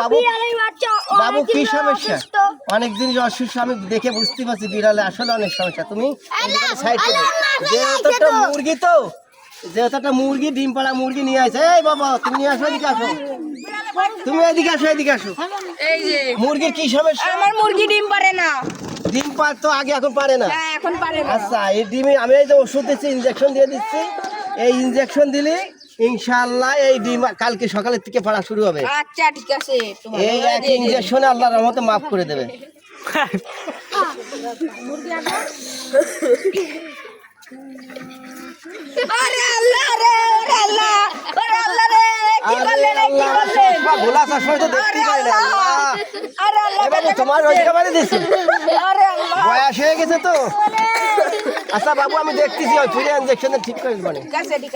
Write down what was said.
বাবু বাবু কি সমস্যা? অনেক জিনিস অসুস্থ আমি দেখে বুঝতে পারছি বিড়ালে আসলে অনেক সমস্যা। তুমি সাইড করো, যেহেতু একটা মুরগি তো, যেহেতু একটা মুরগি ডিম পাড়া মুরগি নিয়ে আসে। এই বাবা তুমি নিয়ে আসো, এদিকে আসো, তুমি এদিকে আসো, এদিকে আসো। এই যে মুরগির কি সমস্যা? আমার মুরগি ডিম পারে না। ডিম পারতো আগে, এখন পারে না। হ্যাঁ এখন পারে না। আচ্ছা, এই ডিমে আমি এই যে ওষুধ দিচ্ছি, ইনজেকশন দিয়ে দিচ্ছি। এই ইনজেকশন দিলে ইনশাআল্লাহ এই ডিম কালকে সকালের থেকে পাড়া শুরু হবে। আচ্ছা ঠিক আছে, এই এক ইনজেকশনে আল্লাহর রহমতে মাফ করে দেবে। আরে আল্লাহ রে, ওরে আল্লাহ, ওরে আল্লাহ রে, কি করলেন, কি করলেন? ভোলা চশমা তো দেখতে পাই না। আরে আল্লাহ, এবার তোমার রোজগার বাড়ি দিচ্ছি, আরে আল্লাহ, বয়স হয়ে গেছে তো। আচ্ছা বাবু আমি দেখতেছি, ওই ফিরে ইনজেকশন ঠিক করে দেবো। ঠিক আছে।